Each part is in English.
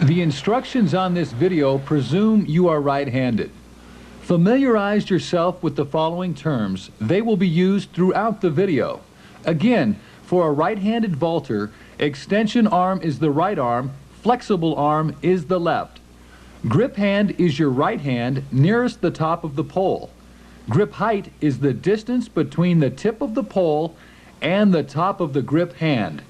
The instructions on this video presume you are right-handed. Familiarize yourself with the following terms. They will be used throughout the video. Again, for a right-handed vaulter, extension arm is the right arm, flexible arm is the left. Grip hand is your right hand nearest the top of the pole. Grip height is the distance between the tip of the pole and the top of the grip hand.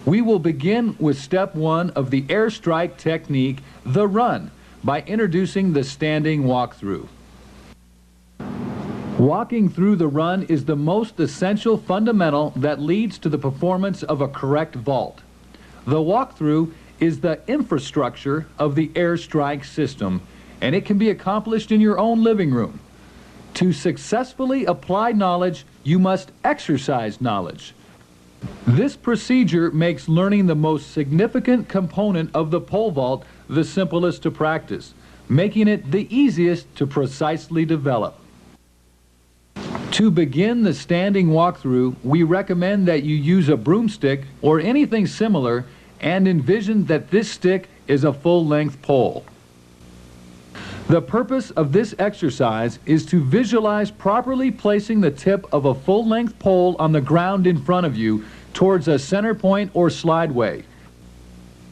We will begin with step 1 of the airstrike technique, the run, by introducing the standing walkthrough. Walking through the run is the most essential fundamental that leads to the performance of a correct vault. The walkthrough is the infrastructure of the airstrike system, and it can be accomplished in your own living room. To successfully apply knowledge, you must exercise knowledge. This procedure makes learning the most significant component of the pole vault the simplest to practice, making it the easiest to precisely develop. To begin the standing walkthrough, we recommend that you use a broomstick or anything similar and envision that this stick is a full-length pole. The purpose of this exercise is to visualize properly placing the tip of a full-length pole on the ground in front of you towards a center point or slideway.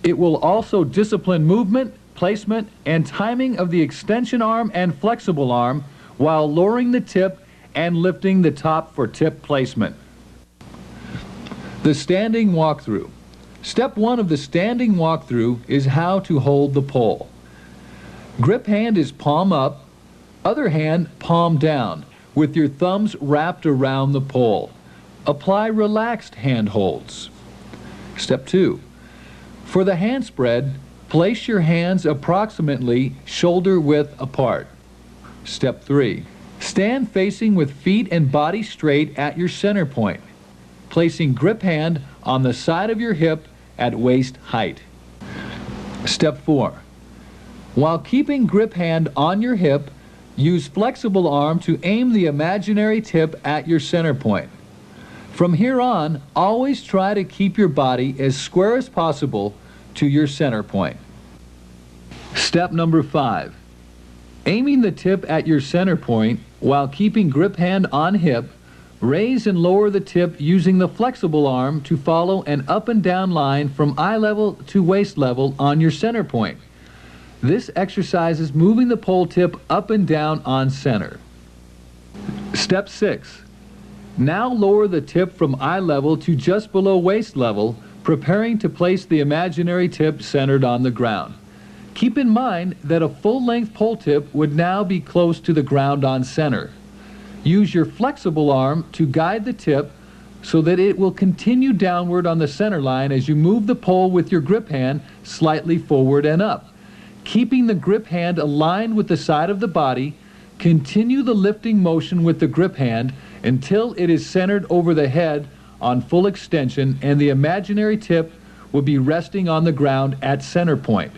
It will also discipline movement, placement, and timing of the extension arm and flexible arm while lowering the tip and lifting the top for tip placement. The standing walkthrough. Step 1 of the standing walkthrough is how to hold the pole. Grip hand is palm up, other hand palm down, with your thumbs wrapped around the pole. Apply relaxed hand holds. Step 2. For the hand spread, place your hands approximately shoulder width apart. Step 3. Stand facing with feet and body straight at your center point, placing grip hand on the side of your hip at waist height. Step 4. While keeping grip hand on your hip, use flexible arm to aim the imaginary tip at your center point. From here on, always try to keep your body as square as possible to your center point. Step number 5. Aiming the tip at your center point while keeping grip hand on hip, raise and lower the tip using the flexible arm to follow an up and down line from eye level to waist level on your center point. This exercise is moving the pole tip up and down on center. Step 6. Now lower the tip from eye level to just below waist level, preparing to place the imaginary tip centered on the ground. Keep in mind that a full-length pole tip would now be close to the ground on center. Use your flexible arm to guide the tip so that it will continue downward on the center line as you move the pole with your grip hand slightly forward and up. Keeping the grip hand aligned with the side of the body, continue the lifting motion with the grip hand until it is centered over the head on full extension and the imaginary tip will be resting on the ground at center point.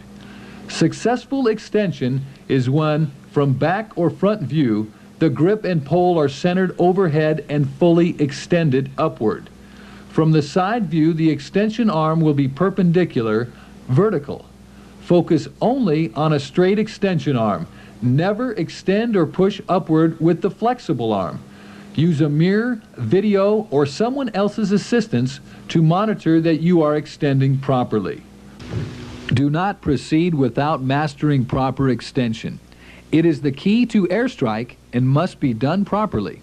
Successful extension is when, from back or front view, the grip and pole are centered overhead and fully extended upward. From the side view, the extension arm will be perpendicular, vertical. Focus only on a straight extension arm. Never extend or push upward with the flexible arm. Use a mirror, video, or someone else's assistance to monitor that you are extending properly. Do not proceed without mastering proper extension. It is the key to airstrike and must be done properly.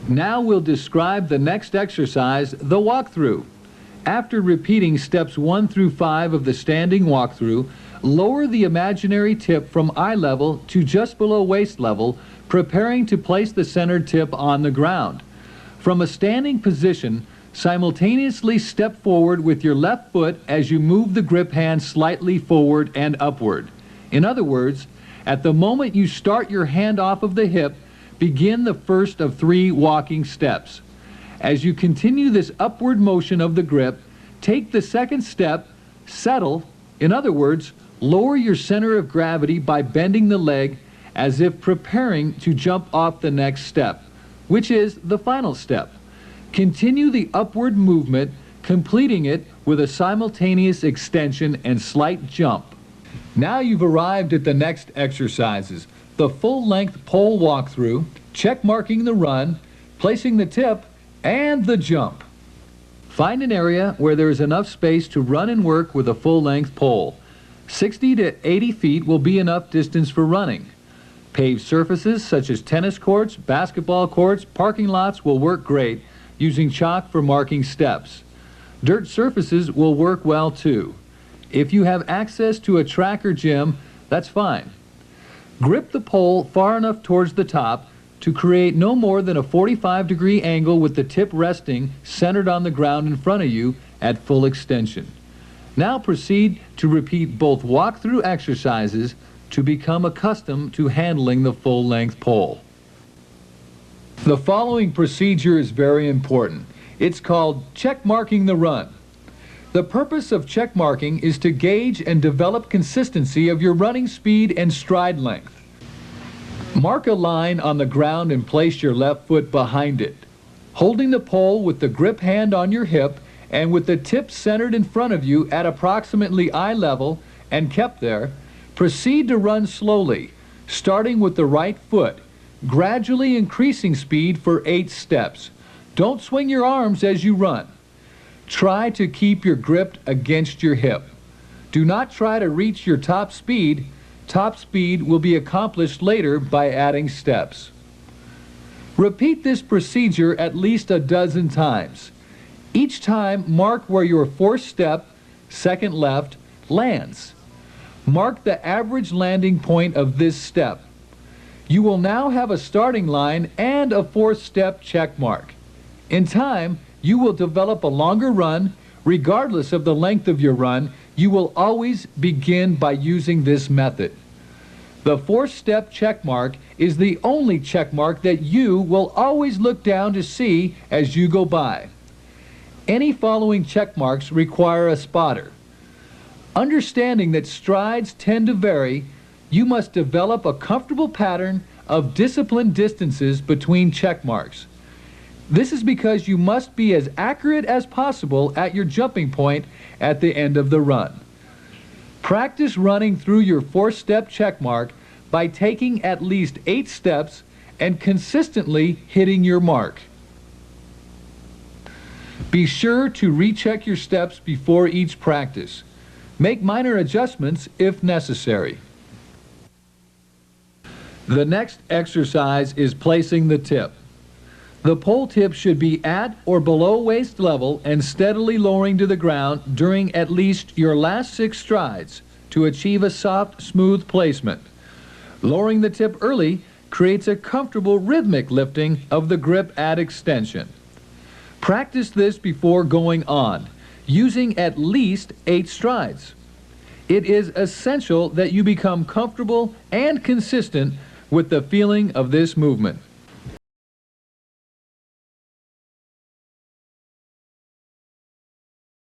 Now we'll describe the next exercise, the walkthrough. After repeating steps 1 through 5 of the standing walkthrough, lower the imaginary tip from eye level to just below waist level, preparing to place the centered tip on the ground. From a standing position, simultaneously step forward with your left foot as you move the grip hand slightly forward and upward. In other words, at the moment you start your hand off of the hip, begin the first of 3 walking steps. As you continue this upward motion of the grip, take the second step, settle. In other words, lower your center of gravity by bending the leg as if preparing to jump off the next step, which is the final step. Continue the upward movement, completing it with a simultaneous extension and slight jump. Now you've arrived at the next exercises: the full-length pole walkthrough, check marking the run, placing the tip, and the jump. Find an area where there is enough space to run and work with a full-length pole. 60 to 80 feet will be enough distance for running. Paved surfaces such as tennis courts, basketball courts, parking lots will work great, using chalk for marking steps. Dirt surfaces will work well too. If you have access to a track or gym, that's fine. Grip the pole far enough towards the top to create no more than a 45-degree angle with the tip resting centered on the ground in front of you at full extension. Now proceed to repeat both walkthrough exercises to become accustomed to handling the full-length pole. The following procedure is very important. It's called check marking the run. The purpose of check marking is to gauge and develop consistency of your running speed and stride length. Mark a line on the ground and place your left foot behind it. Holding the pole with the grip hand on your hip and with the tip centered in front of you at approximately eye level and kept there, proceed to run slowly, starting with the right foot, gradually increasing speed for 8 steps. Don't swing your arms as you run. Try to keep your grip against your hip. Do not try to reach your top speed. Top speed will be accomplished later by adding steps. Repeat this procedure at least a dozen times. Each time, mark where your fourth step, second left, lands. Mark the average landing point of this step. You will now have a starting line and a fourth step check mark. In time, you will develop a longer run. Regardless of the length of your run, you will always begin by using this method. The fourth step check mark is the only check mark that you will always look down to see as you go by. Any following check marks require a spotter. Understanding that strides tend to vary, you must develop a comfortable pattern of disciplined distances between check marks. This is because you must be as accurate as possible at your jumping point at the end of the run. Practice running through your fourth-step check mark by taking at least 8 steps and consistently hitting your mark. Be sure to recheck your steps before each practice. Make minor adjustments if necessary. The next exercise is placing the tip. The pole tip should be at or below waist level and steadily lowering to the ground during at least your last 6 strides to achieve a soft, smooth placement. Lowering the tip early creates a comfortable rhythmic lifting of the grip at extension. Practice this before going on, using at least 8 strides. It is essential that you become comfortable and consistent with the feeling of this movement.